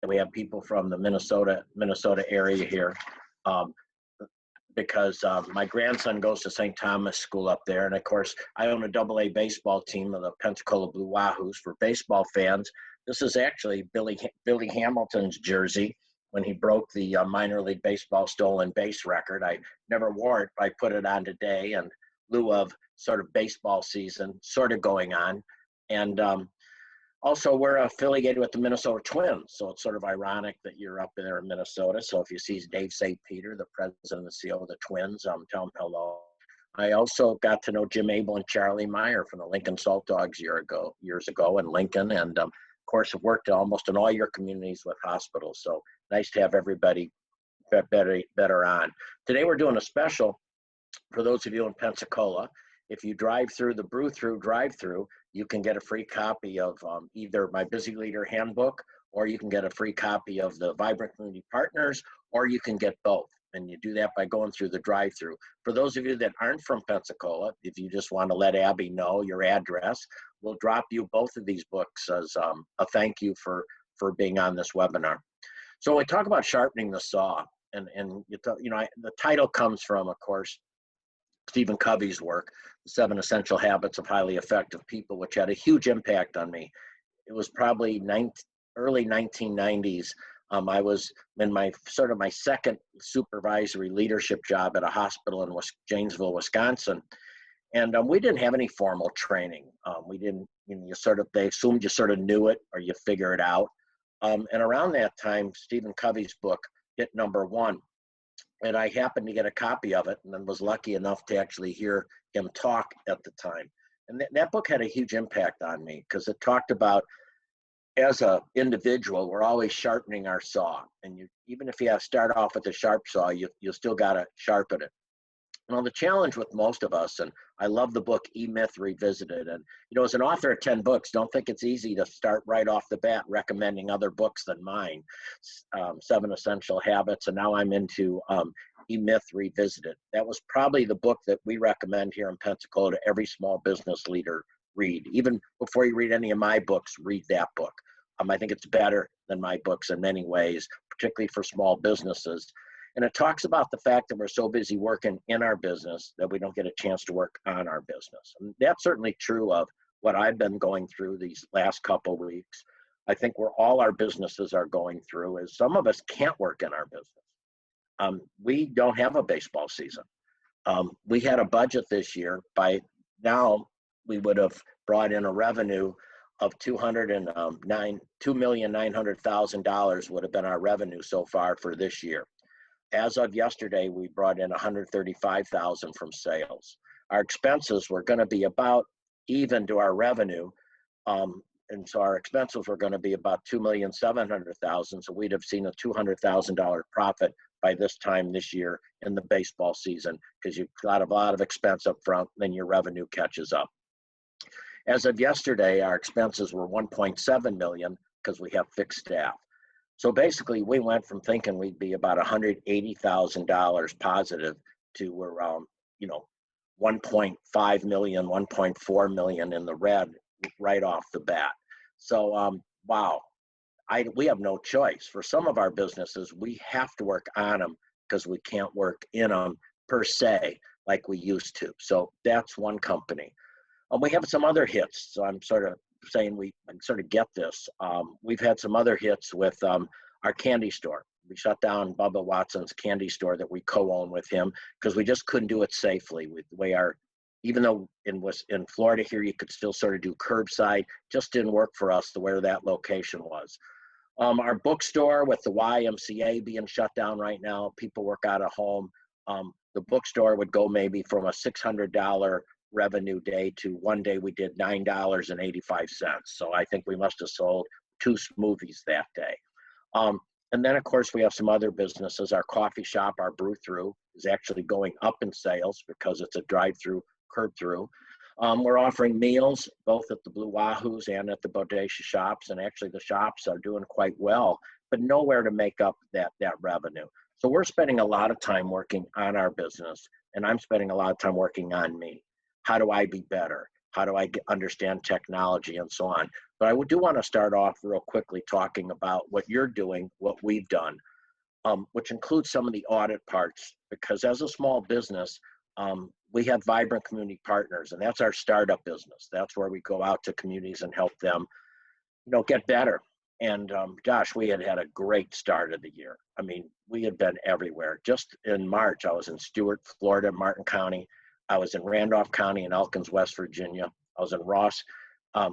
we have people from the Minnesota area here. Um, because my grandson goes to St. Thomas School up there. And of course, I own a AA baseball team of the Pensacola Blue Wahoos. For baseball fans, this is actually Billy Hamilton's jersey when he broke the minor league baseball stolen base record. I never wore it, but I put it on today in lieu of sort of baseball season sort of going on. And also, we're affiliated with the Minnesota Twins, so it's sort of ironic that you're up there in Minnesota. So if you see Dave St. Peter, the president and CEO of the Twins, tell him hello. I also got to know Jim Abel and Charlie Meyer from the Lincoln Salt Dogs years ago in Lincoln, and of course, have worked almost in all your communities with hospitals. So nice to have everybody better on. Today we're doing a special for those of you in Pensacola. If you drive through the brew-through drive-through, you can get a free copy of either my Busy Leader Handbook, or you can get a free copy of the Vibrant Community Partners, or you can get both. And you do that by going through the drive-through. For those of you that aren't from Pensacola, if you just want to let Abby know your address, we'll drop you both of these books as a thank you for being on this webinar. So we talk about sharpening the saw, and the title comes from, of course, Stephen Covey's work, The 7 Essential Habits of Highly Effective People, which had a huge impact on me. It was probably early 1990s. I was in my second supervisory leadership job at a hospital in Janesville, Wisconsin. And we didn't have any formal training. We didn't, they assumed you sort of knew it or you figure it out. And around that time, Stephen Covey's book hit #1. And I happened to get a copy of it, and then was lucky enough to actually hear him talk at the time. And that book had a huge impact on me, because it talked about, as an individual, we're always sharpening our saw. And even if you start off with a sharp saw, you still got to sharpen it. Well, the challenge with most of us, and I love the book E-Myth Revisited, and as an author of 10 books, don't think it's easy to start right off the bat recommending other books than mine, 7 Essential Habits, and now I'm into E-Myth Revisited. That was probably the book that we recommend here in Pensacola to every small business leader read. Even before you read any of my books, read that book. I think it's better than my books in many ways, particularly for small businesses. And it talks about the fact that we're so busy working in our business that we don't get a chance to work on our business. And that's certainly true of what I've been going through these last couple of weeks. I think where all our businesses are going through is some of us can't work in our business. We don't have a baseball season. We had a budget this year. By now, we would have brought in a revenue of $2,900,000 would have been our revenue so far for this year. As of yesterday, we brought in $135,000 from sales. Our expenses were going to be about even to our revenue. And so our expenses were going to be about $2,700,000. So we'd have seen a $200,000 profit by this time this year in the baseball season, because you've got a lot of expense up front, then your revenue catches up. As of yesterday, our expenses were $1.7 million because we have fixed staff. So basically, we went from thinking we'd be about $180,000 positive to around, 1.5 million, 1.4 million in the red right off the bat. So, wow, we have no choice. For some of our businesses, we have to work on them because we can't work in them per se like we used to. So that's one company. We have some other hits. So I'm sort of saying I sort of get this. We've had some other hits with our candy store. We shut down Bubba Watson's candy store that we co-own with him because we just couldn't do it safely. With the way even though in Florida here you could still sort of do curbside, just didn't work for us the way that location was. Our bookstore with the YMCA being shut down right now, people work out of home. The bookstore would go maybe from a $600 revenue day to one day we did $9.85. So I think we must have sold 2 smoothies that day. And then of course we have some other businesses. Our coffee shop, our brew through, is actually going up in sales because it's a drive-through, curb through. We're offering meals both at the Blue Wahoos and at the Bodacious shops, and actually the shops are doing quite well, but nowhere to make up that revenue. So we're spending a lot of time working on our business, and I'm spending a lot of time working on me. How do I be better? How do I understand technology and so on? But I do want to start off real quickly talking about what you're doing, what we've done, which includes some of the audit parts, because as a small business, we have vibrant community partners, and that's our startup business. That's where we go out to communities and help them, get better. And gosh, we had a great start of the year. I mean, we had been everywhere. Just in March, I was in Stewart, Florida, Martin County. I was in Randolph County in Elkins, West Virginia. I was in Ross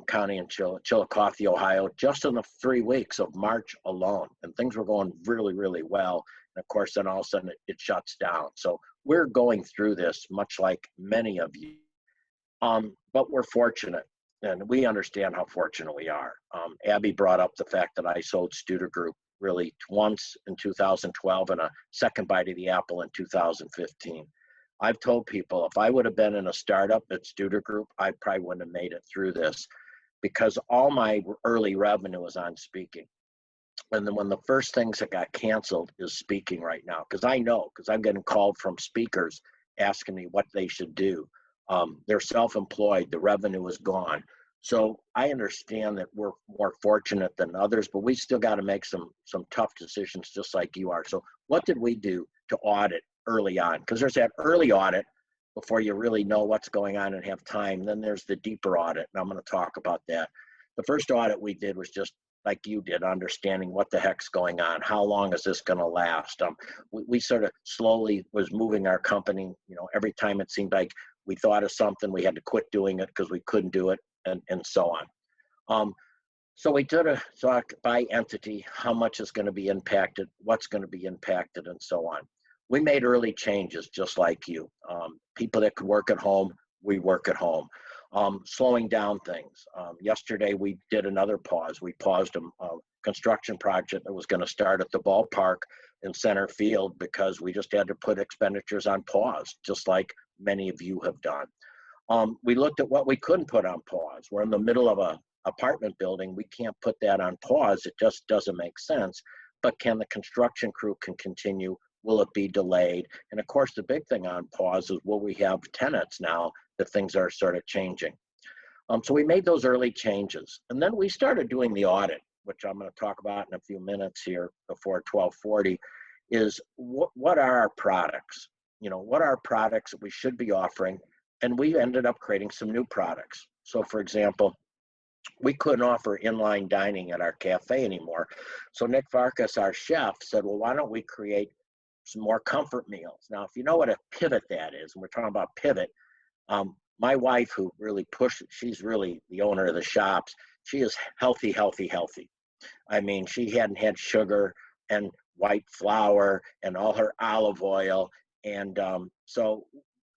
County in Chillicothe, Ohio, just in the 3 weeks of March alone. And things were going really, really well. And of course, then all of a sudden it shuts down. So we're going through this much like many of you. But we're fortunate, and we understand how fortunate we are. Abby brought up the fact that I sold Studer Group really once in 2012 and a second bite of the apple in 2015. I've told people if I would have been in a startup at Studer Group, I probably wouldn't have made it through this, because all my early revenue was on speaking. And then when the first things that got canceled is speaking right now, because I'm getting called from speakers asking me what they should do. They're self-employed, the revenue is gone. So I understand that we're more fortunate than others, but we still got to make some tough decisions just like you are. So what did we do to audit early on? Because there's that early audit before you really know what's going on and have time. Then there's the deeper audit, and I'm going to talk about that. The first audit we did was just like you did, understanding what the heck's going on. How long is this going to last? We sort of slowly was moving our company. Every time it seemed like we thought of something, we had to quit doing it because we couldn't do it, and so on. So we did a talk by entity, how much is going to be impacted, what's going to be impacted, and so on. We made early changes just like you. People that could work at home, we work at home. Slowing down things. Yesterday, we did another pause. We paused a construction project that was going to start at the ballpark in center field because we just had to put expenditures on pause, just like many of you have done. We looked at what we couldn't put on pause. We're in the middle of an apartment building. We can't put that on pause. It just doesn't make sense. But can the construction crew can continue? Will it be delayed? And of course, the big thing on pause is, will we have tenants now that things are sort of changing? So we made those early changes. And then we started doing the audit, which I'm going to talk about in a few minutes here before 12:40, is what are our products? What are products that we should be offering? And we ended up creating some new products. So for example, we couldn't offer inline dining at our cafe anymore. So Nick Varkas, our chef, said, well, why don't we create some more comfort meals? Now, if you know what a pivot that is, and we're talking about pivot, my wife, who really pushed it, she's really the owner of the shops. She is healthy, healthy, healthy. I mean, she hadn't had sugar and white flour and all her olive oil. And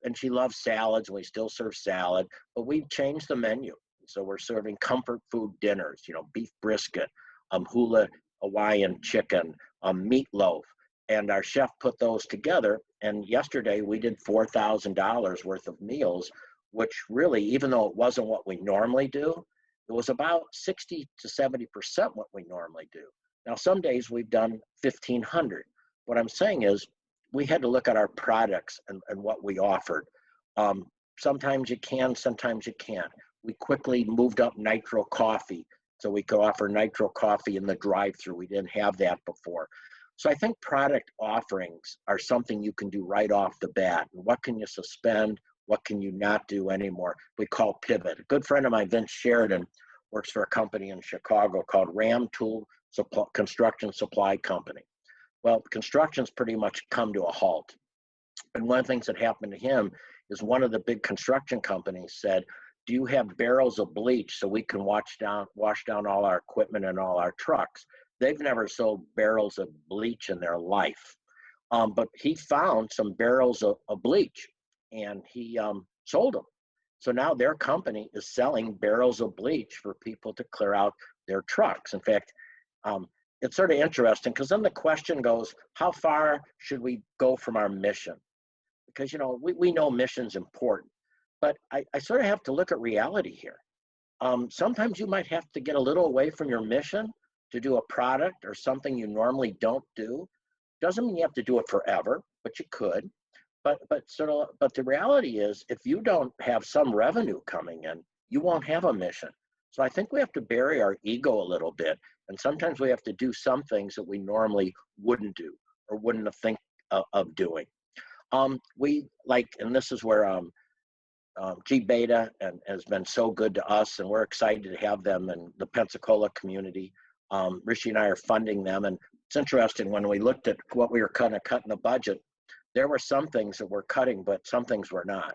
and she loves salads, and we still serve salad, but we've changed the menu. So we're serving comfort food dinners, beef brisket, hula Hawaiian chicken, meatloaf. And our chef put those together. And yesterday we did $4,000 worth of meals, which really, even though it wasn't what we normally do, it was about 60 to 70% what we normally do. Now, some days we've done 1,500. What I'm saying is we had to look at our products and what we offered. Sometimes you can, sometimes you can't. We quickly moved up nitro coffee, so we could offer nitro coffee in the drive-through. We didn't have that before. So I think product offerings are something you can do right off the bat. And what can you suspend? What can you not do anymore? We call pivot. A good friend of mine, Vince Sheridan, works for a company in Chicago called Ram Tool Construction Supply Company. Well, construction's pretty much come to a halt. And one of the things that happened to him is one of the big construction companies said, do you have barrels of bleach so we can wash down all our equipment and all our trucks? They've never sold barrels of bleach in their life. But he found some barrels of bleach, and he sold them. So now their company is selling barrels of bleach for people to clear out their trucks. In fact, it's sort of interesting, because then the question goes, how far should we go from our mission? Because, we know mission's important, but I sort of have to look at reality here. Sometimes you might have to get a little away from your mission to do a product or something you normally don't do. Doesn't mean you have to do it forever, but you could. But the reality is, if you don't have some revenue coming in, you won't have a mission. So I think we have to bury our ego a little bit. And sometimes we have to do some things that we normally wouldn't do or wouldn't have think of doing. We like, and this is where G Beta and has been so good to us, and we're excited to have them in the Pensacola community. Rishi and I are funding them, and it's interesting when we looked at what we were kind of cutting the budget. There were some things that we're cutting, but some things we're not.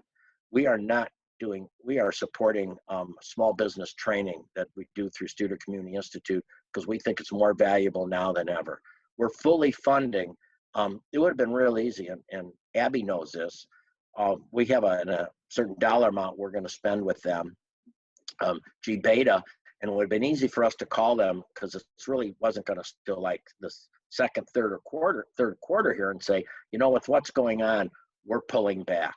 We are not doing. We are supporting small business training that we do through Student Community Institute because we think it's more valuable now than ever. We're fully funding. It would have been real easy, and Abby knows this. We have a certain dollar amount we're going to spend with them, G Beta, and it would have been easy for us to call them because it really wasn't going to still like this second, third quarter here and say, you know, with what's going on, we're pulling back.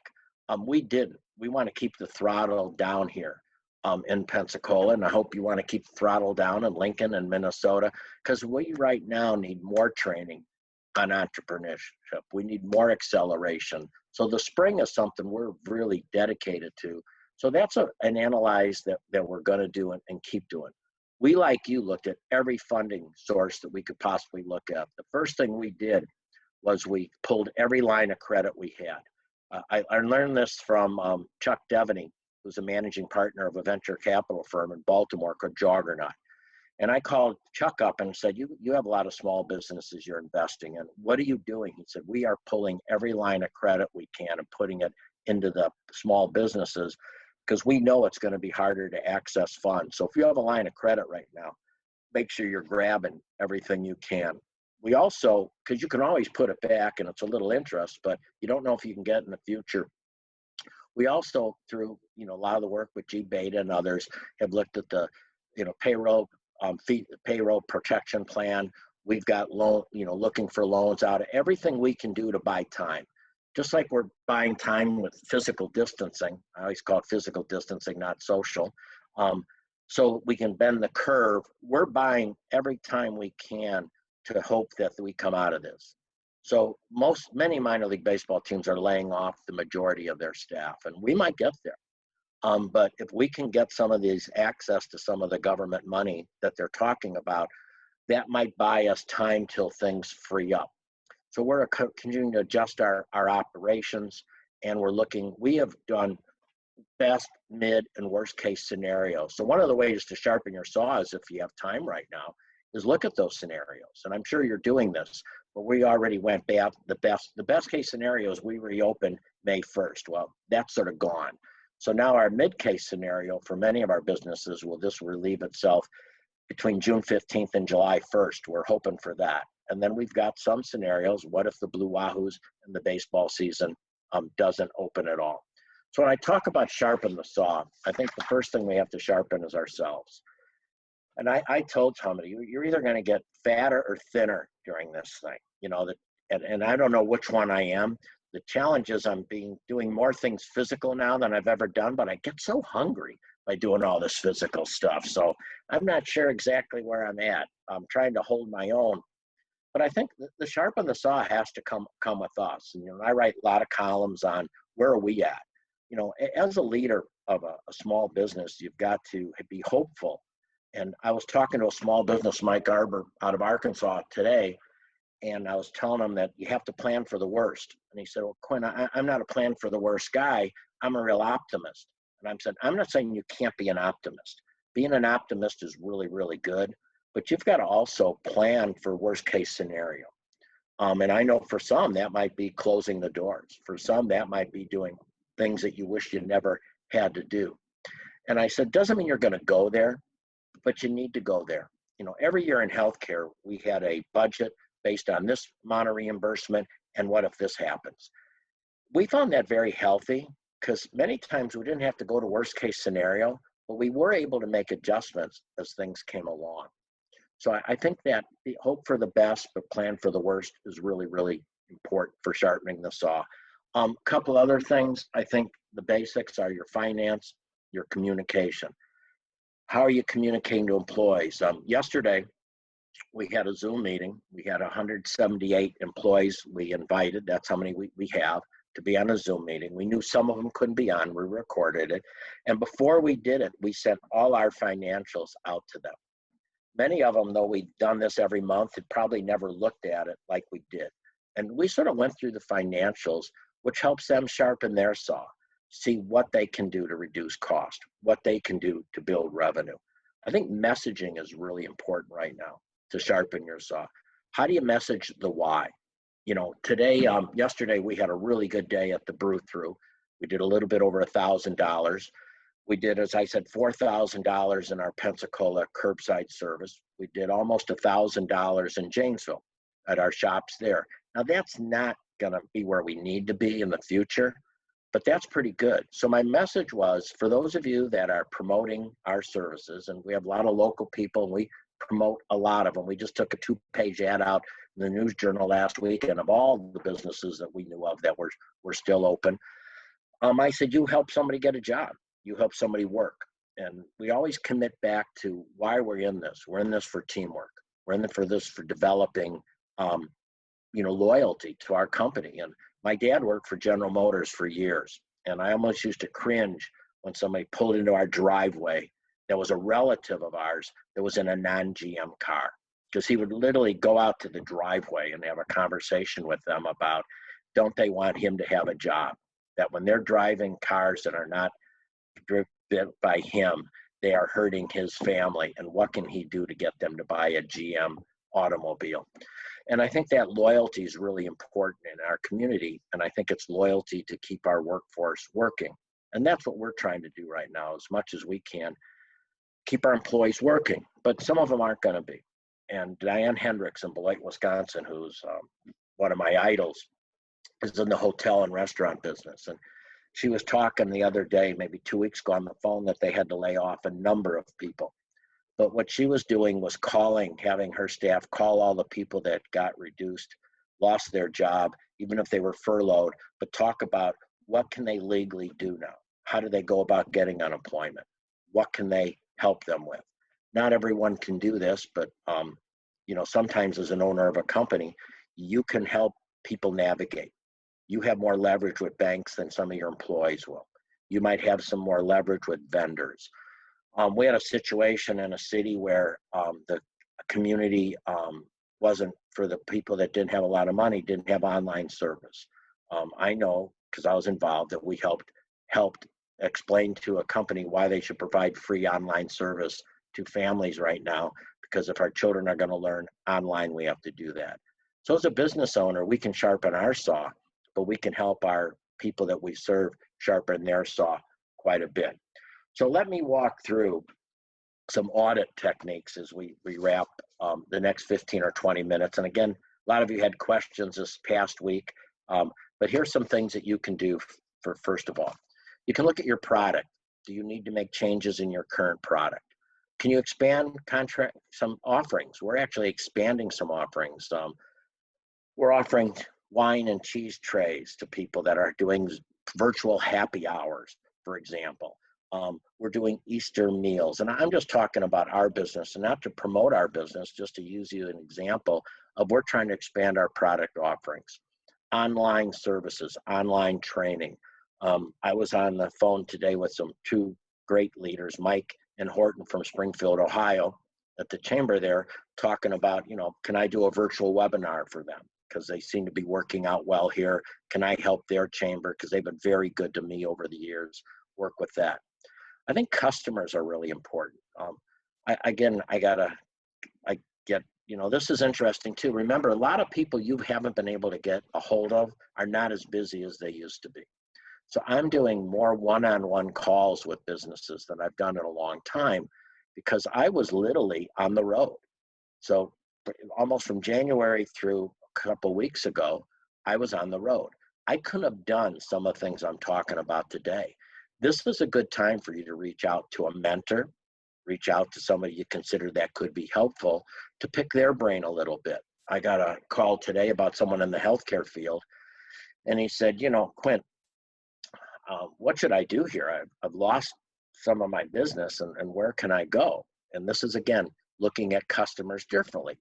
We didn't. We want to keep the throttle down here in Pensacola, and I hope you want to keep the throttle down in Lincoln and Minnesota because we right now need more training on entrepreneurship. We need more acceleration. So the spring is something we're really dedicated to. So that's an analyze that we're going to do and keep doing. We, like you, looked at every funding source that we could possibly look at. The first thing we did was we pulled every line of credit we had. I learned this from Chuck Devaney, who's a managing partner of a venture capital firm in Baltimore called Juggernaut. And I called Chuck up and said, you have a lot of small businesses you're investing in. What are you doing? He said, we are pulling every line of credit we can and putting it into the small businesses because we know it's going to be harder to access funds. So if you have a line of credit right now, make sure you're grabbing everything you can. We also, because you can always put it back and it's a little interest, but you don't know if you can get in the future. We also, through a lot of the work with G Beta and others, have looked at the payroll payroll protection plan. We've got looking for loans out of everything we can do to buy time. Just like we're buying time with physical distancing. I always call it physical distancing, not social. So we can bend the curve. We're buying every time we can to hope that we come out of this. So many minor league baseball teams are laying off the majority of their staff, and we might get there. But if we can get some of these access to some of the government money that they're talking about, that might buy us time till things free up. So we're continuing to adjust our operations, and we have done best, mid, and worst case scenarios. So one of the ways to sharpen your saw is, if you have time right now, is look at those scenarios. And I'm sure you're doing this, but we already went back. The best case scenario is we reopen May 1st. Well, that's sort of gone. So now our mid-case scenario for many of our businesses will just relieve itself between June 15th and July 1st. We're hoping for that. And then we've got some scenarios. What if the Blue Wahoos and the baseball season doesn't open at all? So when I talk about sharpen the saw, I think the first thing we have to sharpen is ourselves. And I told somebody, you're either going to get fatter or thinner during this thing. And I don't know which one I am. The challenge is I'm doing more things physical now than I've ever done, but I get so hungry by doing all this physical stuff. So I'm not sure exactly where I'm at. I'm trying to hold my own. But I think the sharpen the saw has to come with us. And I write a lot of columns on where are we at. As a leader of a small business, you've got to be hopeful. And I was talking to a small business, Mike Arbor, out of Arkansas today, and I was telling him that you have to plan for the worst. And he said, well, Quinn, I'm not a plan for the worst guy. I'm a real optimist. And I said, I'm not saying you can't be an optimist. Being an optimist is really, really good, but you've got to also plan for worst case scenario. And I know for some, that might be closing the doors. For some, that might be doing things that you wish you never had to do. And I said, doesn't mean you're going to go there, but you need to go there. Every year in healthcare, we had a budget based on this amount of reimbursement, and what if this happens? We found that very healthy because many times we didn't have to go to worst case scenario, but we were able to make adjustments as things came along. So I think that the hope for the best, but plan for the worst is really, really important for sharpening the saw. Couple other things, I think the basics are your finance, your communication. How are you communicating to employees? Yesterday, we had a Zoom meeting. We had 178 employees we invited. That's how many we have to be on a Zoom meeting. We knew some of them couldn't be on. We recorded it. And before we did it, we sent all our financials out to them. Many of them, though we'd done this every month, had probably never looked at it like we did. And we sort of went through the financials, which helps them sharpen their saw, see what they can do to reduce cost, what they can do to build revenue. I think messaging is really important right now to sharpen your saw. How do you message the why? You know, today, yesterday, we had a really good day at the brew through. We did a little bit over $1,000. We did, as I said, $4,000 in our Pensacola curbside service. We did almost $1,000 in Janesville at our shops there. Now, that's not going to be where we need to be in the future, but that's pretty good. So my message was, for those of you that are promoting our services, and we have a lot of local people, and we promote a lot of them. We just took a 2-page ad out in the News Journal last week, and of all the businesses that we knew of that were still open, I said, you help somebody get a job. You help somebody work. And we always commit back to why we're in this. We're in this for teamwork. We're in this for developing, loyalty to our company. And my dad worked for General Motors for years. And I almost used to cringe when somebody pulled into our driveway that was a relative of ours that was in a non-GM car. Because he would literally go out to the driveway and have a conversation with them about, don't they want him to have a job? That when they're driving cars that are not driven by him, they are hurting his family, and what can he do to get them to buy a GM automobile? And I think that loyalty is really important in our community, and I think it's loyalty to keep our workforce working. And that's what we're trying to do right now, as much as we can, keep our employees working, but some of them aren't going to be. And Diane Hendricks in Beloit, Wisconsin, who's one of my idols, is in the hotel and restaurant business. And she was talking the other day, maybe 2 weeks ago, on the phone that they had to lay off a number of people. But what she was doing was having her staff call all the people that got reduced, lost their job, even if they were furloughed, but talk about what can they legally do now? How do they go about getting unemployment? What can they help them with? Not everyone can do this, but sometimes as an owner of a company, you can help people navigate. You have more leverage with banks than some of your employees will. You might have some more leverage with vendors. We had a situation in a city where the community wasn't, for the people that didn't have a lot of money, didn't have online service. I know, because I was involved, that we helped explain to a company why they should provide free online service to families right now, because if our children are going to learn online, we have to do that. So as a business owner, we can sharpen our saw, but we can help our people that we serve sharpen their saw quite a bit. So let me walk through some audit techniques as we wrap the next 15 or 20 minutes. And again, a lot of you had questions this past week, but here's some things that you can do for, first of all. You can look at your product. Do you need to make changes in your current product? Can you expand some offerings? We're actually expanding some offerings. We're offering wine and cheese trays to people that are doing virtual happy hours, for example. We're doing Easter meals. And I'm just talking about our business, and not to promote our business, just to use you an example of we're trying to expand our product offerings. Online services, online training. I was on the phone today with two great leaders, Mike and Horton from Springfield, Ohio, at the chamber there, talking about, can I do a virtual webinar for them? Because they seem to be working out well here. Can I help their chamber? Because they've been very good to me over the years, work with that. I think customers are really important. This is interesting too. Remember, a lot of people you haven't been able to get a hold of are not as busy as they used to be. So I'm doing more one-on-one calls with businesses than I've done in a long time, because I was literally on the road. So almost from January through a couple weeks ago, I was on the road. I couldn't have done some of the things I'm talking about today. This is a good time for you to reach out to a mentor, reach out to somebody you consider that could be helpful, to pick their brain a little bit. I got a call today about someone in the healthcare field, and he said, Quint, what should I do here? I've lost some of my business, and where can I go? And this is, again, looking at customers differently.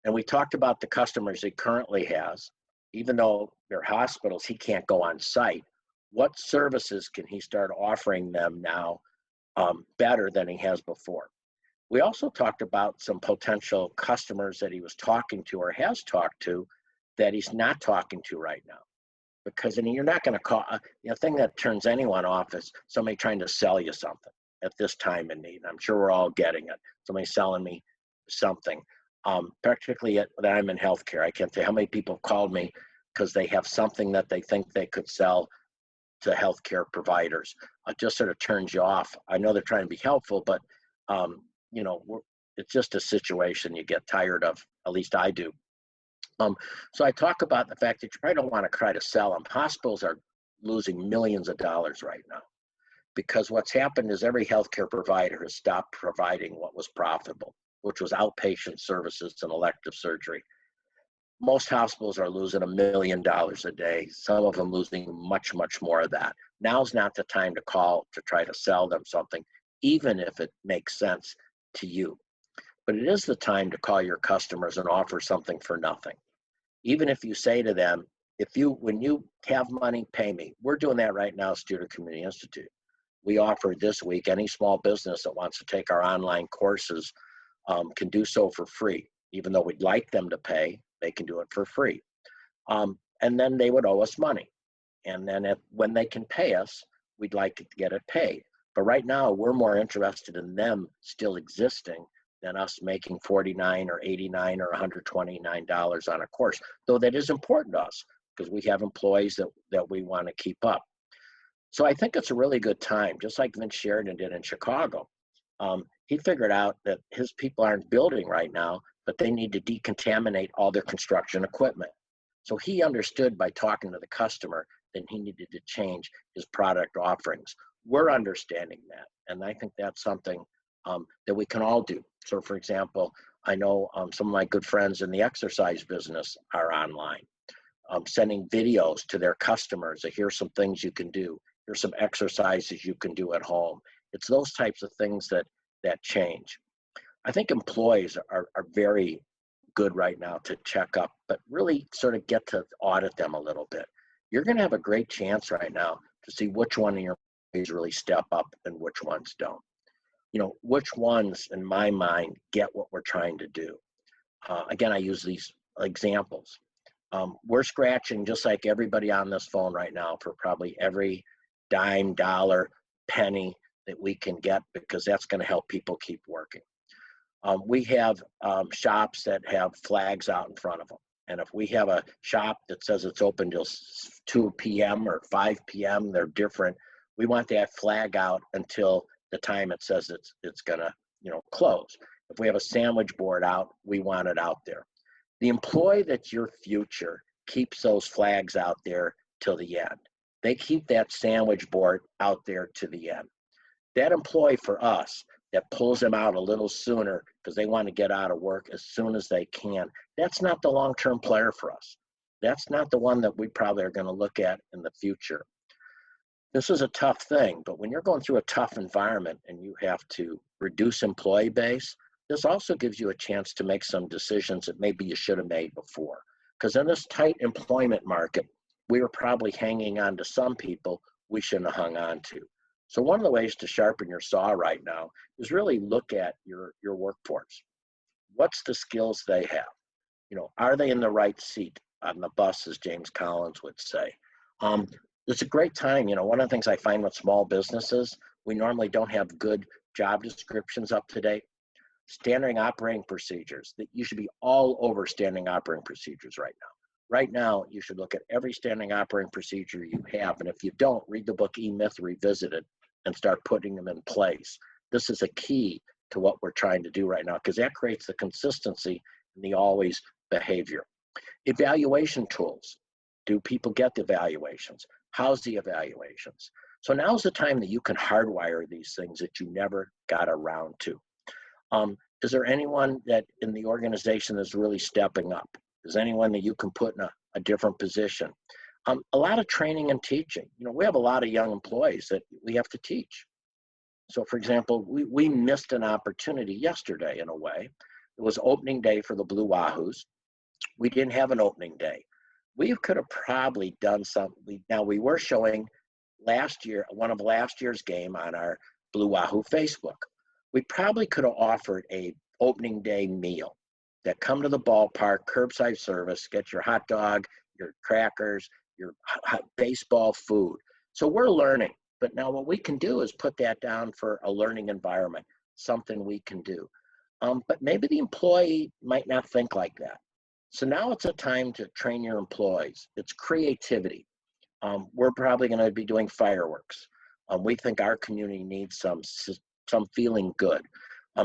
And we talked about the customers he currently has, even though they're hospitals, he can't go on site. What services can he start offering them now better than he has before? We also talked about some potential customers that he was talking to or has talked to that he's not talking to right now. Because you're not going to call, the thing that turns anyone off is somebody trying to sell you something at this time in need. I'm sure we're all getting it. Somebody selling me something, particularly that I'm in healthcare. I can't say how many people have called me because they have something that they think they could sell to healthcare providers. It just sort of turns you off. I know they're trying to be helpful, but it's just a situation you get tired of. At least I do. So I talk about the fact that you probably don't want to try to sell them. Hospitals are losing millions of dollars right now because what's happened is every healthcare provider has stopped providing what was profitable, which was outpatient services and elective surgery. Most hospitals are losing $1 million a day. Some of them losing much, much more of that. Now's not the time to call to try to sell them something, even if it makes sense to you. But it is the time to call your customers and offer something for nothing. Even if you say to them, when you have money, pay me. We're doing that right now, Student Community Institute. We offer this week, any small business that wants to take our online courses can do so for free. Even though we'd like them to pay, they can do it for free. And then they would owe us money. And then when they can pay us, we'd like to get it paid. But right now, we're more interested in them still existing than us making $49 or $89 or $129 on a course, though that is important to us because we have employees that we want to keep up. So I think it's a really good time, just like Vince Sheridan did in Chicago. He figured out that his people aren't building right now, but they need to decontaminate all their construction equipment. So he understood by talking to the customer that he needed to change his product offerings. We're understanding that, and I think that's something that we can all do. So for example, I know some of my good friends in the exercise business are online, sending videos to their customers that here's some things you can do. Here's some exercises you can do at home. It's those types of things that change. I think employees are very good right now to check up, but really sort of get to audit them a little bit. You're going to have a great chance right now to see which one of your employees really step up and which ones don't. Which ones, in my mind, get what we're trying to do. Again, I use these examples. We're scratching, just like everybody on this phone right now, for probably every dime, dollar, penny that we can get, because that's going to help people keep working. We have shops that have flags out in front of them. And if we have a shop that says it's open till 2 p.m. or 5 p.m., they're different. We want that flag out until the time it says it's gonna close. If we have a sandwich board out, we want it out there. The employee that's your future keeps those flags out there till the end. They keep that sandwich board out there to the end. That employee for us that pulls them out a little sooner because they want to get out of work as soon as they can, that's not the long-term player for us. That's not the one that we probably are going to look at in the future. This is a tough thing, but when you're going through a tough environment and you have to reduce employee base, this also gives you a chance to make some decisions that maybe you should have made before. Because in this tight employment market, we were probably hanging on to some people we shouldn't have hung on to. So one of the ways to sharpen your saw right now is really look at your workforce. What's the skills they have? Are they in the right seat on the bus, as James Collins would say? It's a great time. One of the things I find with small businesses, we normally don't have good job descriptions up to date. Standard operating procedures, that you should be all over standing operating procedures right now. Right now, you should look at every standing operating procedure you have. And if you don't, read the book E-Myth Revisited and start putting them in place. This is a key to what we're trying to do right now, because that creates the consistency and the always behavior. Evaluation tools. Do people get the evaluations? How's the evaluations? So now's the time that you can hardwire these things that you never got around to. Is there anyone that in the organization is really stepping up? Is anyone that you can put in a different position? A lot of training and teaching. We have a lot of young employees that we have to teach. So for example, we missed an opportunity yesterday in a way. It was opening day for the Blue Wahoos. We didn't have an opening day. We could have probably done something. Now we were showing last year, one of last year's game on our Blue Wahoo Facebook. We probably could have offered a opening day meal that come to the ballpark, curbside service, get your hot dog, your crackers, your baseball food. So we're learning, but now what we can do is put that down for a learning environment, something we can do. But maybe the employee might not think like that. So now it's a time to train your employees. It's creativity. We're probably going to be doing fireworks. We think our community needs some feeling good.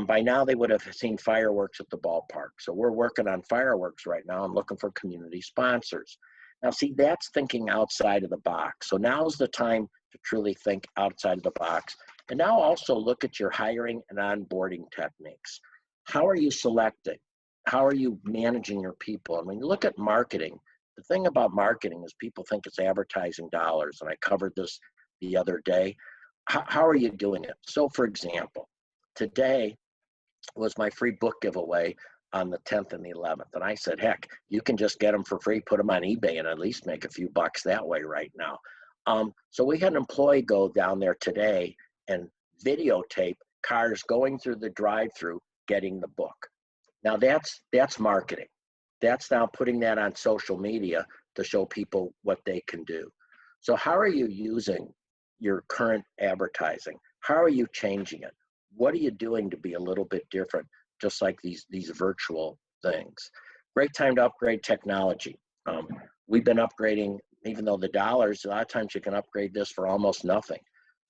By now they would have seen fireworks at the ballpark. So we're working on fireworks right now and looking for community sponsors. Now see, that's thinking outside of the box. So now's the time to truly think outside of the box. And now also look at your hiring and onboarding techniques. How are you selecting? How are you managing your people? And when you look at marketing, the thing about marketing is people think it's advertising dollars. And I covered this the other day. How are you doing it? So for example, today was my free book giveaway on the 10th and the 11th. And I said, heck, you can just get them for free, put them on eBay and at least make a few bucks that way right now. So we had an employee go down there today and videotape cars going through the drive-through getting the book. Now that's marketing. That's now putting that on social media to show people what they can do. So how are you using your current advertising? How are you changing it? What are you doing to be a little bit different, just like these virtual things? Great time to upgrade technology. We've been upgrading, even though the dollars, a lot of times you can upgrade this for almost nothing.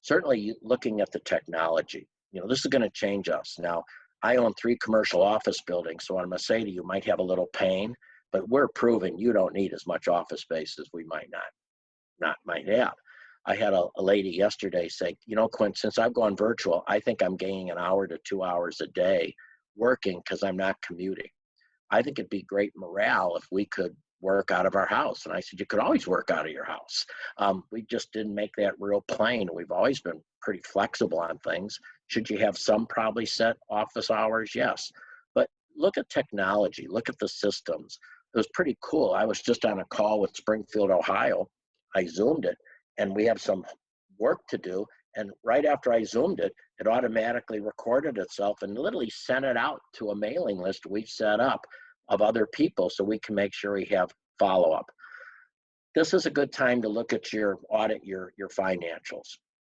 Certainly looking at the technology, this is going to change us. Now, I own 3 commercial office buildings, so I'm going to say to you, might have a little pain, but we're proving you don't need as much office space as we might have. I had a lady yesterday say, Quint, since I've gone virtual, I think I'm gaining an hour to 2 hours a day working because I'm not commuting. I think it'd be great morale if we could work out of our house. And I said, you could always work out of your house. We just didn't make that real plain. We've always been pretty flexible on things. Should you have some probably set office hours? Yes. But look at technology, look at the systems. It was pretty cool. I was just on a call with Springfield, Ohio. I Zoomed it, and we have some work to do. And right after I Zoomed it, it automatically recorded itself and literally sent it out to a mailing list we've set up of other people so we can make sure we have follow-up. This is a good time to look at your audit, your financials.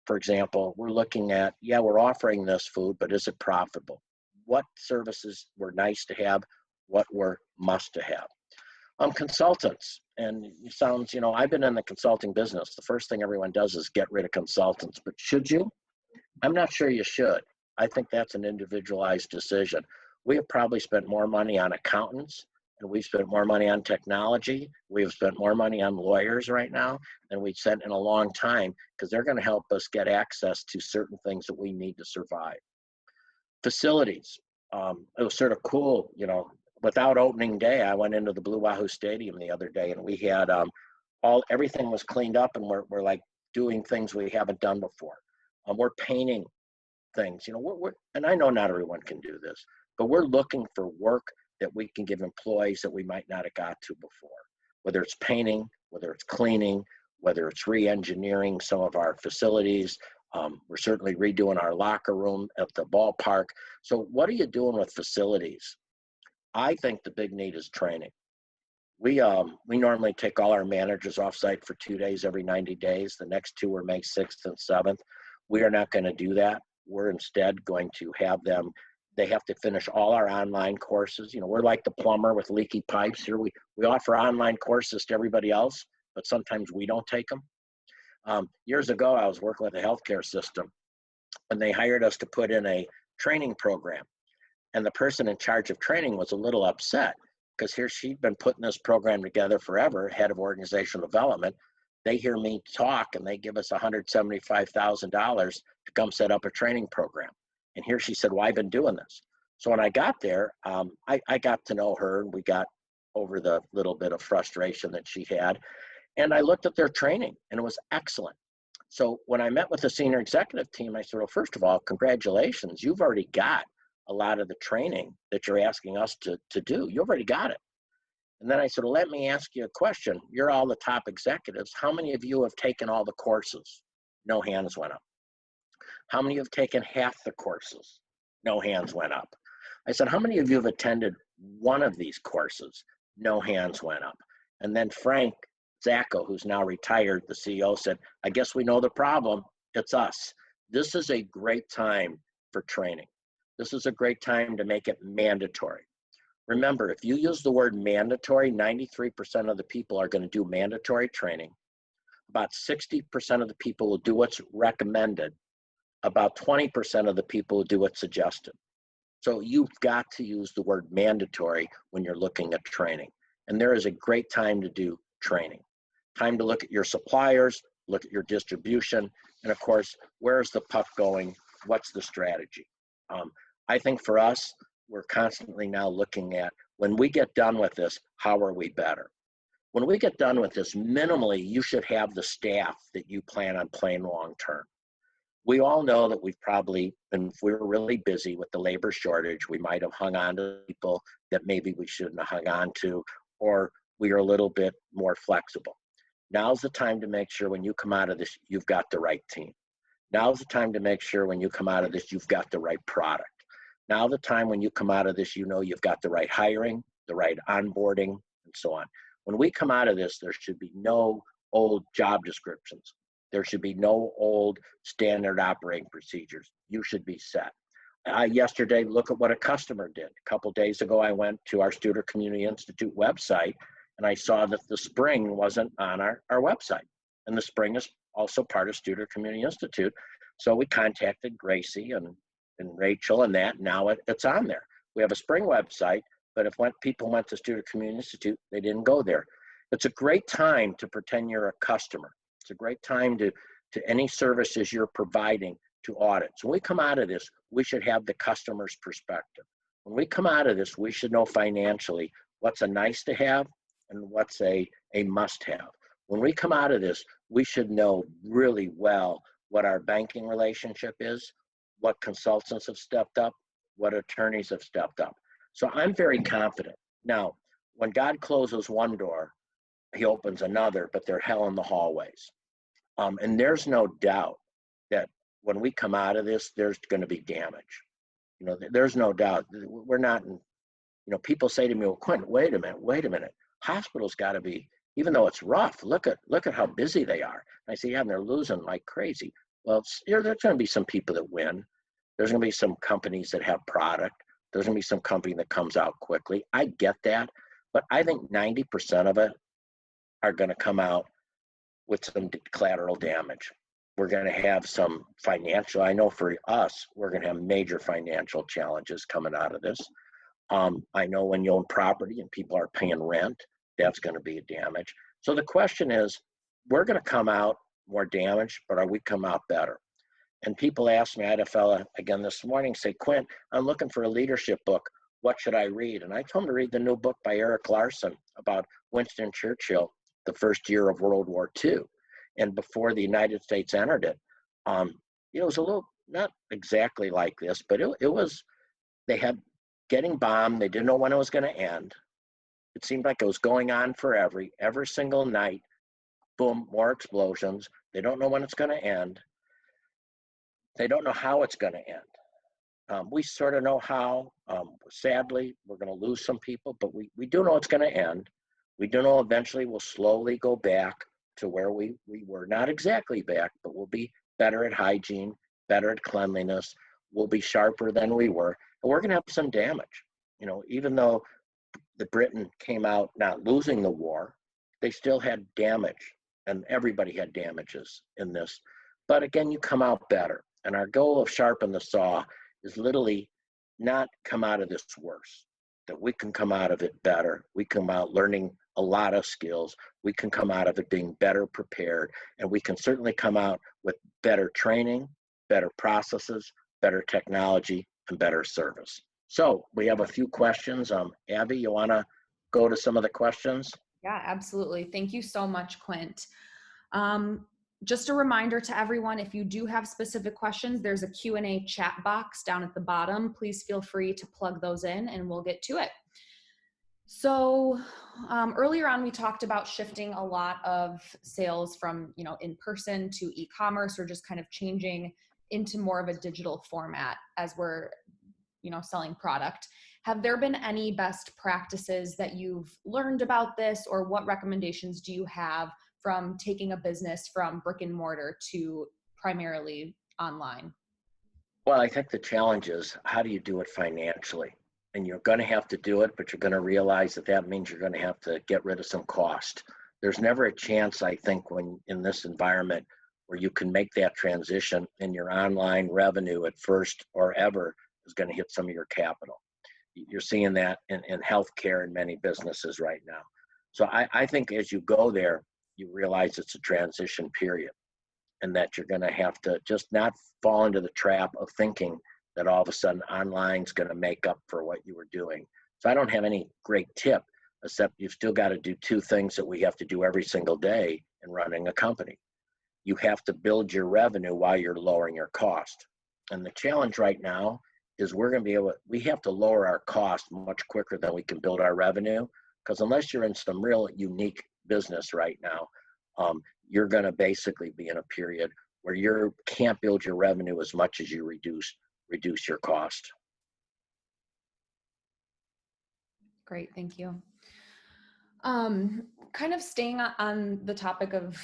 For example, we're looking at, we're offering this food, but is it profitable? What services were nice to have? What were must to have? Consultants, and it sounds, I've been in the consulting business. The first thing everyone does is get rid of consultants, but should you? I'm not sure you should. I think that's an individualized decision. We have probably spent more money on accountants, and we've spent more money on technology. We've spent more money on lawyers right now than we've spent in a long time, because they're going to help us get access to certain things that we need to survive. Facilities. It was sort of cool, without opening day, I went into the Blue Wahoo Stadium the other day, and we had everything was cleaned up, and we're like doing things we haven't done before. We're painting things, and I know not everyone can do this, but we're looking for work that we can give employees that we might not have got to before, whether it's painting, whether it's cleaning, whether it's re-engineering some of our facilities. We're certainly redoing our locker room at the ballpark. So what are you doing with facilities? I think the big need is training. We normally take all our managers off site for 2 days every 90 days. The next 2 are May 6th and 7th. We are not going to do that. We're instead going to have them, they have to finish all our online courses. We're like the plumber with leaky pipes here. We offer online courses to everybody else, but sometimes we don't take them. Years ago, I was working with a healthcare system, and they hired us to put in a training program. And the person in charge of training was a little upset because here she'd been putting this program together forever, head of organizational development. They hear me talk and they give us $175,000 to come set up a training program. And here she said, well, I've been doing this. So when I got there, I got to know her, and we got over the little bit of frustration that she had. And I looked at their training, and it was excellent. So when I met with the senior executive team, I said, well, first of all, congratulations. You've already got a lot of the training that you're asking us to do. You already got it. And then I said, well, let me ask you a question. You're all the top executives. How many of you have taken all the courses? No hands went up. How many have taken half the courses? No hands went up. I said, how many of you have attended one of these courses? No hands went up. And then Frank Zacco, who's now retired, the CEO, said, I guess we know the problem. It's us. This is a great time for training. This is a great time to make it mandatory. Remember, if you use the word mandatory, 93% of the people are going to do mandatory training. About 60% of the people will do what's recommended. About 20% of the people will do what's suggested. So you've got to use the word mandatory when you're looking at training. And there is a great time to do training. Time to look at your suppliers, look at your distribution, and of course, where's the puck going? What's the strategy? I think for us, we're constantly now looking at, when we get done with this, how are we better? When we get done with this, minimally, you should have the staff that you plan on playing long term. We all know that we've probably, and if we were really busy with the labor shortage, we might have hung on to people that maybe we shouldn't have hung on to, or we are a little bit more flexible. Now's the time to make sure when you come out of this, you've got the right team. Now's the time to make sure when you come out of this, you've got the right product. Now the time when you come out of this, you know you've got the right hiring, the right onboarding, and so on. When we come out of this, there should be no old job descriptions. There should be no old standard operating procedures. You should be set. Yesterday, look at what a customer did. A couple days ago, I went to our Studer Community Institute website, and I saw that the spring wasn't on our website. And the spring is also part of Studer Community Institute. So we contacted Gracie and Rachel and that. Now it's on there. We have a spring website, but if people went to Studer Community Institute, they didn't go there. It's a great time to pretend you're a customer. It's a great time to any services you're providing to audit. So when we come out of this, we should have the customer's perspective. When we come out of this, we should know financially what's a nice to have and what's a must have. When we come out of this, we should know really well what our banking relationship is, what consultants have stepped up, what attorneys have stepped up. So I'm very confident. Now, when God closes one door, he opens another, but they're hell in the hallways. And there's no doubt that when we come out of this, there's going to be damage. You know, there's no doubt. We're not in, you know, people say to me, well, Quint, wait a minute. Hospitals got to be, even though it's rough, look at how busy they are. And I say, yeah, and they're losing like crazy. Well, there's going to be some people that win. There's going to be some companies that have product. There's going to be some company that comes out quickly. I get that. But I think 90% of it are going to come out with some collateral damage. We're going to have some financial, I know for us, we're going to have major financial challenges coming out of this. I know when you own property and people are paying rent, that's going to be a damage. So the question is, we're going to come out more damaged, but are we come out better? And people ask me, I had a fella again this morning say, Quint, I'm looking for a leadership book. What should I read? And I told him to read the new book by Eric Larson about Winston Churchill, the first year of World War II. And before the United States entered it, it was a little, not exactly like this, but it was, they had getting bombed. They didn't know when it was going to end. It seemed like it was going on forever. Every single night, boom, more explosions. They don't know when it's going to end. They don't know how it's going to end. We sort of know how. Sadly, we're going to lose some people, but we do know it's going to end. We do know eventually we'll slowly go back to where we were. Not exactly back, but we'll be better at hygiene, better at cleanliness. We'll be sharper than we were. And we're going to have some damage. You know, even though the Britain came out not losing the war, they still had damage, and everybody had damages in this. But again, you come out better. And our goal of Sharpen the Saw is literally not come out of this worse, that we can come out of it better. We come out learning a lot of skills. We can come out of it being better prepared, and we can certainly come out with better training, better processes, better technology, and better service. So we have a few questions. Abby, you want to go to some of the questions? Yeah, absolutely. Thank you so much, Quint. Just a reminder to everyone, if you do have specific questions, there's a Q&A chat box down at the bottom. Please feel free to plug those in and we'll get to it. So earlier on, we talked about shifting a lot of sales from, in person to e-commerce, or just kind of changing into more of a digital format as we're, selling product. Have there been any best practices that you've learned about this, or what recommendations do you have from taking a business from brick and mortar to primarily online? Well, I think the challenge is, how do you do it financially? And you're going to have to do it, but you're going to realize that that means you're going to have to get rid of some cost. There's never a chance, I think, when in this environment where you can make that transition and your online revenue at first or ever is going to hit some of your capital. You're seeing that in healthcare and many businesses right now. So I think as you go there, you realize it's a transition period, and that you're going to have to just not fall into the trap of thinking that all of a sudden online is going to make up for what you were doing. So I don't have any great tip, except you've still got to do two things that we have to do every single day in running a company. You have to build your revenue while you're lowering your cost. And the challenge right now is we have to lower our cost much quicker than we can build our revenue, because unless you're in some real unique business right now, you're going to basically be in a period where you can't build your revenue as much as you reduce your cost. Great, thank you. Kind of staying on the topic of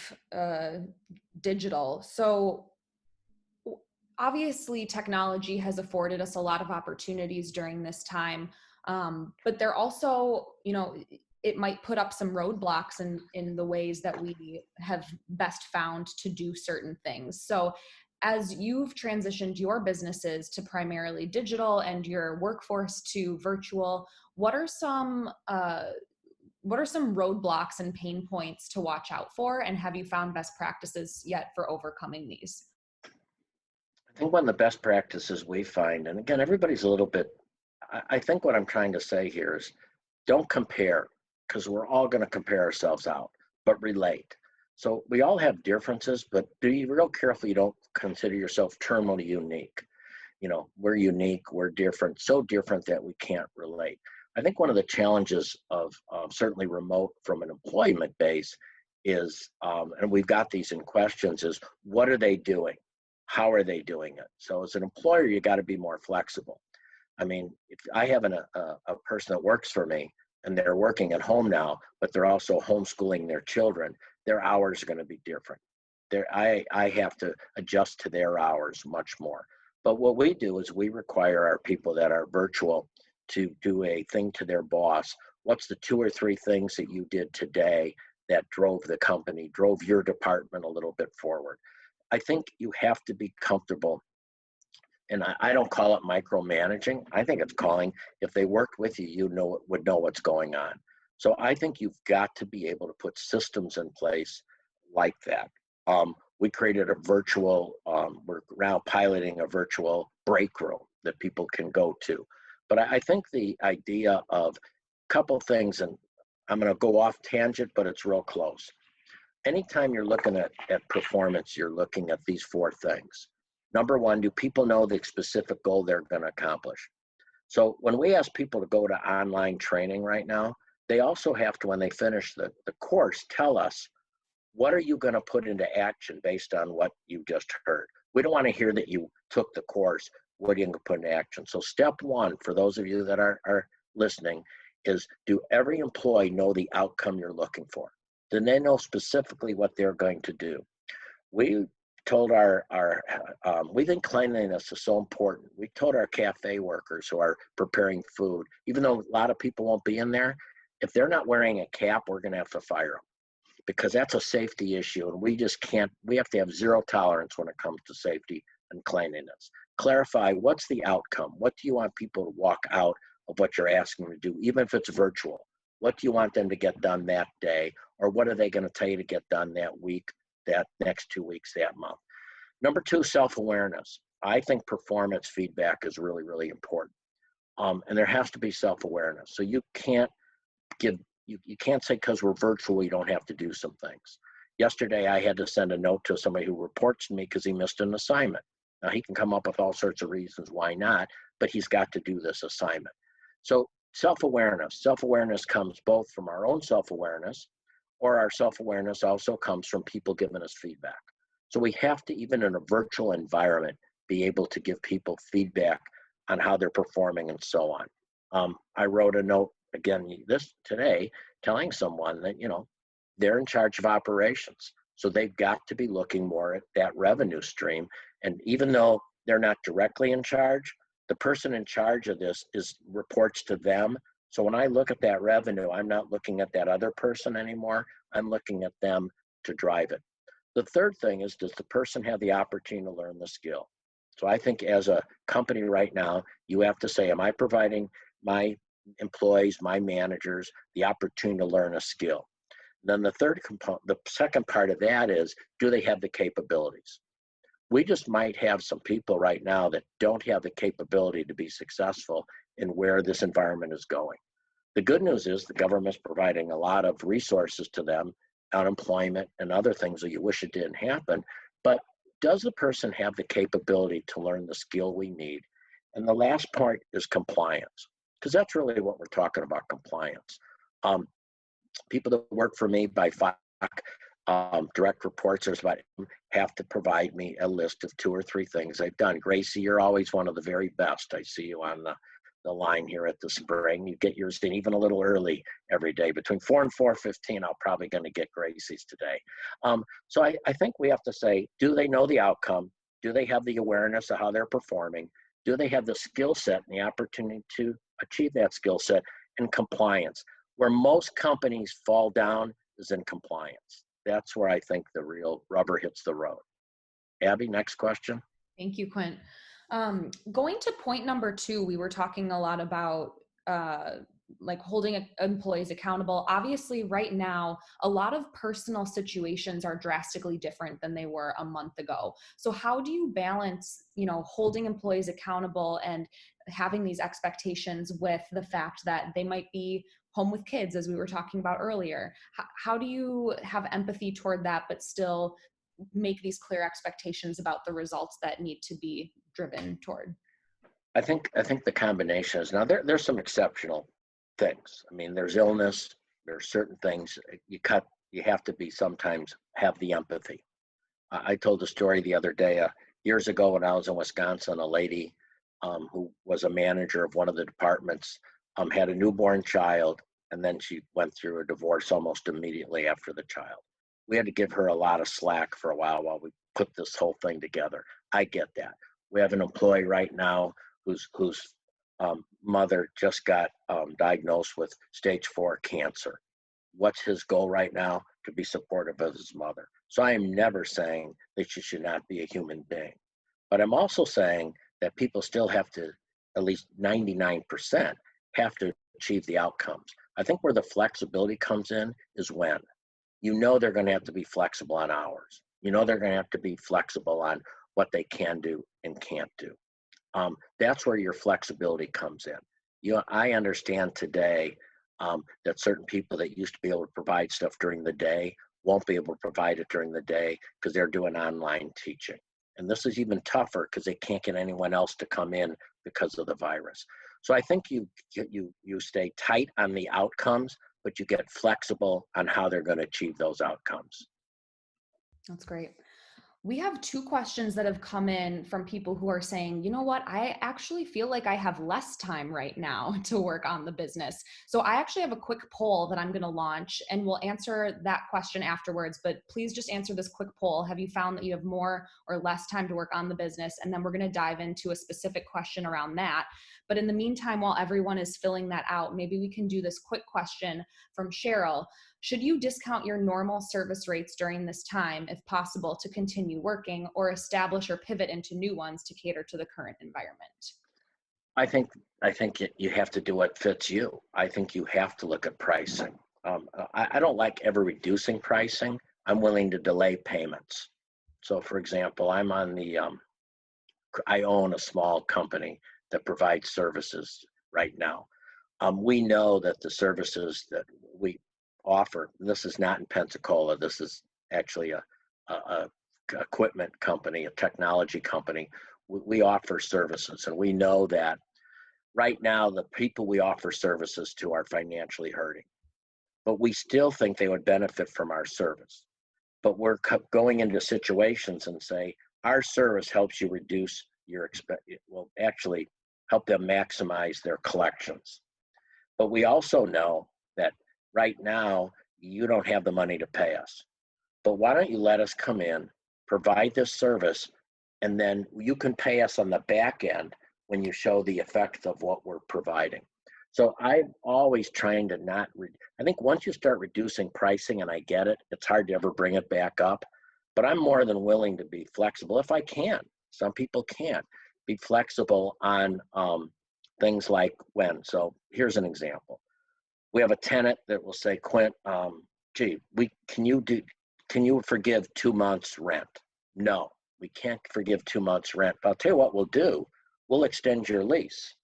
digital. So obviously technology has afforded us a lot of opportunities during this time, but they're also, it might put up some roadblocks in the ways that we have best found to do certain things. So as you've transitioned your businesses to primarily digital and your workforce to virtual, what are some roadblocks and pain points to watch out for? And have you found best practices yet for overcoming these? I think one of the best practices we find, and again, everybody's a little bit, I think what I'm trying to say here is, don't compare, because we're all going to compare ourselves out, but relate. So we all have differences, but be real careful you don't consider yourself terminally unique. We're unique, we're different, so different that we can't relate. I think one of the challenges of certainly remote from an employment base is, and we've got these in questions, is what are they doing? How are they doing it? So as an employer, you got to be more flexible. I mean, if I have a person that works for me and they're working at home now, but they're also homeschooling their children, their hours are going to be different. I have to adjust to their hours much more. But what we do is we require our people that are virtual to do a thing to their boss. What's the 2 or 3 things that you did today that drove the company, drove your department a little bit forward? I think you have to be comfortable, and I don't call it micromanaging. I think it's calling, if they worked with you, would know what's going on. So I think you've got to be able to put systems in place like that. We created a virtual, we're now piloting a virtual break room that people can go to. But I think the idea of a couple things, and I'm going to go off tangent, but it's real close. Anytime you're looking at performance, you're looking at these 4 things. Number 1, do people know the specific goal they're going to accomplish? So when we ask people to go to online training right now, they also have to, when they finish the course, tell us, what are you going to put into action based on what you just heard? We don't want to hear that you took the course. What are you going to put into action? So step 1, for those of you that are listening, is, do every employee know the outcome you're looking for? Then they know specifically what they're going to do. We told we think cleanliness is so important. We told our cafe workers who are preparing food, even though a lot of people won't be in there, if they're not wearing a cap, we're going to have to fire them, because that's a safety issue. And we have to have 0 tolerance when it comes to safety and cleanliness. Clarify, what's the outcome? What do you want people to walk out of what you're asking them to do, even if it's virtual? What do you want them to get done that day? Or what are they going to tell you to get done that week, that next 2 weeks, that month? Number 2, self-awareness. I think performance feedback is really, really important. And there has to be self-awareness. So you can't say because we're virtual, you don't have to do some things. Yesterday, I had to send a note to somebody who reports to me because he missed an assignment. Now, he can come up with all sorts of reasons why not, but he's got to do this assignment. So self-awareness. Self-awareness comes both from our own self-awareness, or our self-awareness also comes from people giving us feedback. So we have to, even in a virtual environment, be able to give people feedback on how they're performing and so on. I wrote a note again this today telling someone that, they're in charge of operations. So they've got to be looking more at that revenue stream. And even though they're not directly in charge, the person in charge of this reports to them. So when I look at that revenue, I'm not looking at that other person anymore. I'm looking at them to drive it. The third thing is, does the person have the opportunity to learn the skill? So I think as a company right now, you have to say, am I providing my employees, my managers, the opportunity to learn a skill? Then the third component, the second part of that is, do they have the capabilities? We just might have some people right now that don't have the capability to be successful in where this environment is going. The good news is the government's providing a lot of resources to them, unemployment and other things that you wish it didn't happen. But does the person have the capability to learn the skill we need? And the last part is compliance, because that's really what we're talking about, compliance. People that work for me by FOC, direct reports, have to provide me a list of 2 or 3 things they've done. Gracie, you're always one of the very best. I see you on the line here at the spring. You get yours in even a little early every day. Between 4 and 4:15, I'm probably going to get Gracie's today. So I think we have to say, do they know the outcome? Do they have the awareness of how they're performing? Do they have the skill set and the opportunity to achieve that skill set? And compliance. Where most companies fall down is in compliance. That's where I think the real rubber hits the road. Abby, next question. Thank you, Quint. Going to point number 2, we were talking a lot about like holding employees accountable. Obviously, right now, a lot of personal situations are drastically different than they were a month ago. So how do you balance, holding employees accountable and having these expectations with the fact that they might be home with kids, as we were talking about earlier? How do you have empathy toward that, but still make these clear expectations about the results that need to be driven toward? I think the combination is, now there's some exceptional things. I mean, there's illness, there's certain things you have to be sometimes have the empathy. I told a story the other day, years ago when I was in Wisconsin, a lady who was a manager of one of the departments had a newborn child, and then she went through a divorce almost immediately after the child. We had to give her a lot of slack for a while we put this whole thing together. I get that. We have an employee right now whose mother just got diagnosed with stage 4 cancer. What's his goal right now? To be supportive of his mother. So I am never saying that she should not be a human being. But I'm also saying that people still have to, at least 99%, have to achieve the outcomes. I think where the flexibility comes in is when they're going to have to be flexible on hours. They're going to have to be flexible on what they can do and can't do. That's where your flexibility comes in. I understand today that certain people that used to be able to provide stuff during the day won't be able to provide it during the day because they're doing online teaching. And this is even tougher because they can't get anyone else to come in because of the virus. So I think you stay tight on the outcomes, but you get flexible on how they're going to achieve those outcomes. That's great. We have 2 questions that have come in from people who are saying, you know what, I actually feel like I have less time right now to work on the business. So I actually have a quick poll that I'm going to launch, and we'll answer that question afterwards. But please just answer this quick poll. Have you found that you have more or less time to work on the business? And then we're going to dive into a specific question around that. But in the meantime, while everyone is filling that out, maybe we can do this quick question from Cheryl. Should you discount your normal service rates during this time, if possible, to continue working, or establish or pivot into new ones to cater to the current environment? I think you have to do what fits you. I think you have to look at pricing. I don't like ever reducing pricing. I'm willing to delay payments. So, for example, I own a small company that provides services right now. We know that the services that we offer, and this is not in Pensacola, this is actually a equipment company, a technology company. We offer services, and we know that right now the people we offer services to are financially hurting, but we still think they would benefit from our service. But we're going into situations and say, our service helps you reduce your expense, will actually help them maximize their collections. But we also know that right now you don't have the money to pay us. But why don't you let us come in, provide this service, and then you can pay us on the back end when you show the effect of what we're providing. So I'm always trying to not, I think once you start reducing pricing, and I get it, it's hard to ever bring it back up, but I'm more than willing to be flexible if I can. Some people can't be flexible on things like when. So here's an example. We have a tenant that will say, Quint, gee, can you forgive 2 months rent? No, we can't forgive 2 months rent. But I'll tell you what we'll do. We'll extend your lease.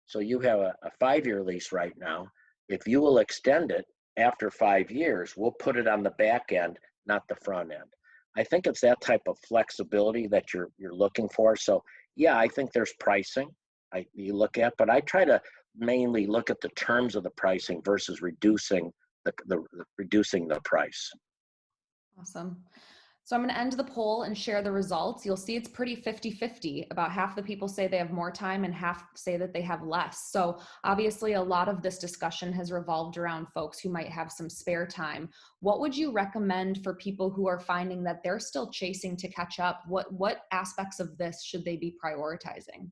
So you have a 5-year lease right now. If you will extend it after 5 years, we'll put it on the back end, not the front end. I think it's that type of flexibility that you're looking for. So yeah, I think there's pricing you look at, but I try to mainly look at the terms of the pricing versus reducing the price. Awesome. So I'm going to end the poll and share the results. You'll see it's pretty 50-50. About half the people say they have more time and half say that they have less. So obviously a lot of this discussion has revolved around folks who might have some spare time. What would you recommend for people who are finding that they're still chasing to catch up? What aspects of this should they be prioritizing?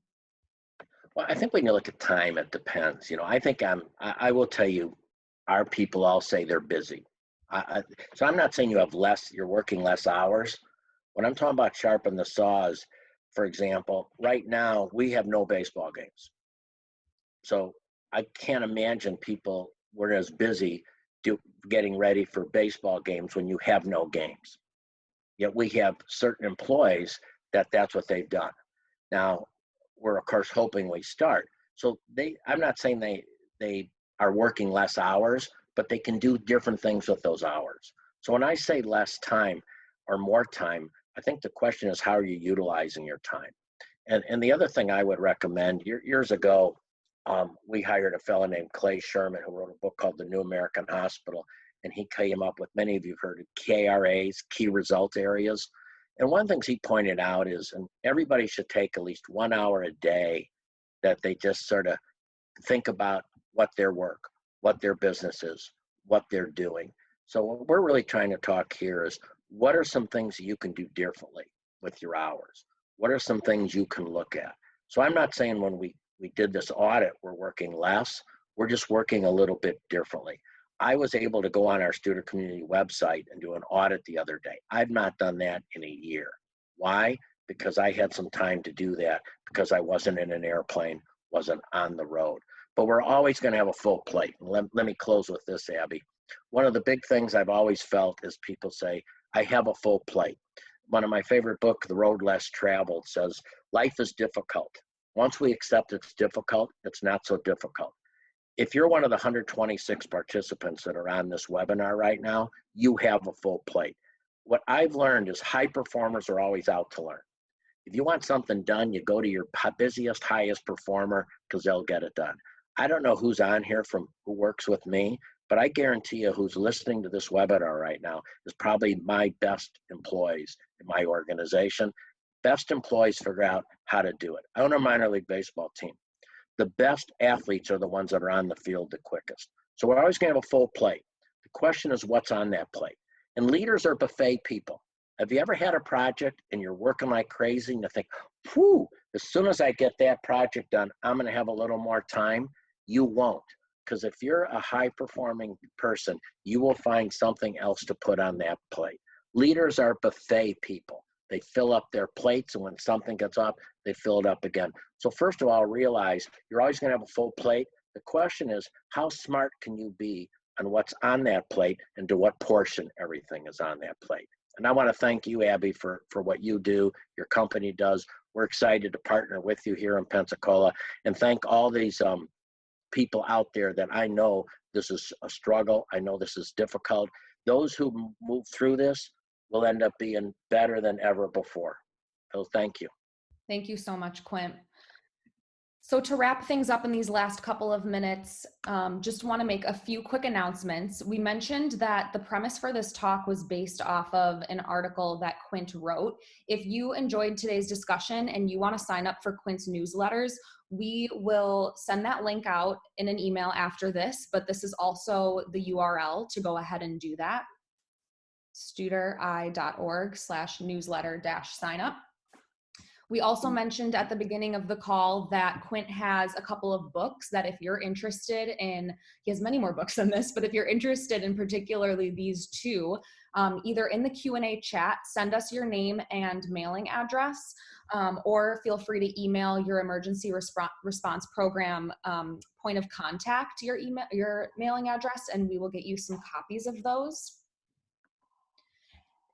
Well, I think when you look at time, it depends. I think I will tell you, our people all say they're busy. So I'm not saying you're working less hours. When I'm talking about sharpen the saws, for example, right now we have no baseball games. So I can't imagine people were as busy getting ready for baseball games when you have no games. Yet we have certain employees that's what they've done. Now, we're of course hoping we start. So I'm not saying they are working less hours, but they can do different things with those hours. So when I say less time or more time, I think the question is, how are you utilizing your time? And the other thing I would recommend, years ago, we hired a fellow named Clay Sherman who wrote a book called The New American Hospital, and he came up with, many of you have heard of KRAs, key result areas. And one of the things he pointed out is, and everybody should take at least 1 hour a day that they just sort of think about what their work, what their business is, what they're doing. So what we're really trying to talk here is, what are some things that you can do differently with your hours? What are some things you can look at? So I'm not saying when we did this audit, we're working less, we're just working a little bit differently. I was able to go on our student community website and do an audit the other day. I've not done that in a year. Why? Because I had some time to do that, because I wasn't in an airplane, wasn't on the road. But we're always going to have a full plate. Let me close with this, Abby. One of the big things I've always felt is people say, I have a full plate. One of my favorite books, The Road Less Traveled, says, life is difficult. Once we accept it's difficult, it's not so difficult. If you're one of the 126 participants that are on this webinar right now, you have a full plate. What I've learned is high performers are always out to learn. If you want something done, you go to your busiest, highest performer, because they'll get it done. I don't know who's on here who works with me, but I guarantee you who's listening to this webinar right now is probably my best employees in my organization. Best employees figure out how to do it. I own a minor league baseball team. The best athletes are the ones that are on the field the quickest. So we're always going to have a full plate. The question is, what's on that plate? And leaders are buffet people. Have you ever had a project and you're working like crazy and you think, whew, as soon as I get that project done, I'm going to have a little more time? You won't. Because if you're a high-performing person, you will find something else to put on that plate. Leaders are buffet people. They fill up their plates, and when something gets up, they fill it up again. So first of all, realize you're always going to have a full plate. The question is, how smart can you be on what's on that plate and to what portion everything is on that plate? And I want to thank you, Abby, for what you do, your company does. We're excited to partner with you here in Pensacola, and thank all these people out there that I know this is a struggle. I know this is difficult. Those who move through this will end up being better than ever before. So thank you. Thank you so much, Quint. So to wrap things up in these last couple of minutes, just want to make a few quick announcements. We mentioned that the premise for this talk was based off of an article that Quint wrote. If you enjoyed today's discussion and you want to sign up for Quint's newsletters, we will send that link out in an email after this, but this is also the URL to go ahead and do that. studeri.org/newsletter-signup. We also mentioned at the beginning of the call that Quint has a couple of books that if you're interested in, he has many more books than this, but if you're interested in particularly these two, either in the Q&A chat, send us your name and mailing address, or feel free to email your emergency response program point of contact, your mailing address, and we will get you some copies of those.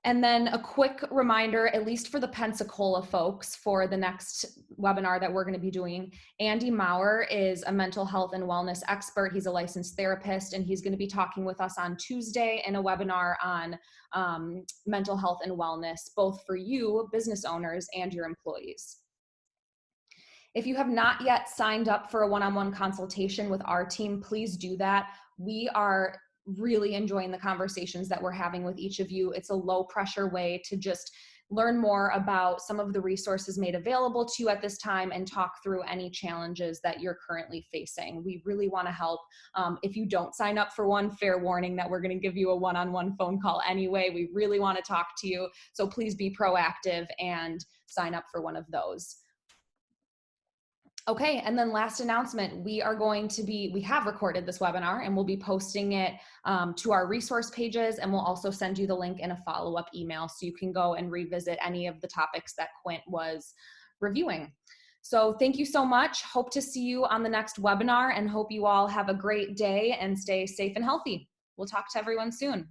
And then a quick reminder, at least for the Pensacola folks, for the next webinar that we're going to be doing, Andy Maurer is a mental health and wellness expert. He's a licensed therapist, and he's going to be talking with us on Tuesday in a webinar on mental health and wellness, both for you, business owners, and your employees. If you have not yet signed up for a one-on-one consultation with our team, please do that. We are really enjoying the conversations that we're having with each of you. It's a low pressure way to just learn more about some of the resources made available to you at this time and talk through any challenges that you're currently facing. We really want to help. If you don't sign up for one, fair warning that we're going to give you a one-on-one phone call anyway. We really want to talk to you. So please be proactive and sign up for one of those. Okay, and then last announcement, we have recorded this webinar and we'll be posting it to our resource pages, and we'll also send you the link in a follow-up email so you can go and revisit any of the topics that Quint was reviewing. So thank you so much. Hope to see you on the next webinar and hope you all have a great day and stay safe and healthy. We'll talk to everyone soon.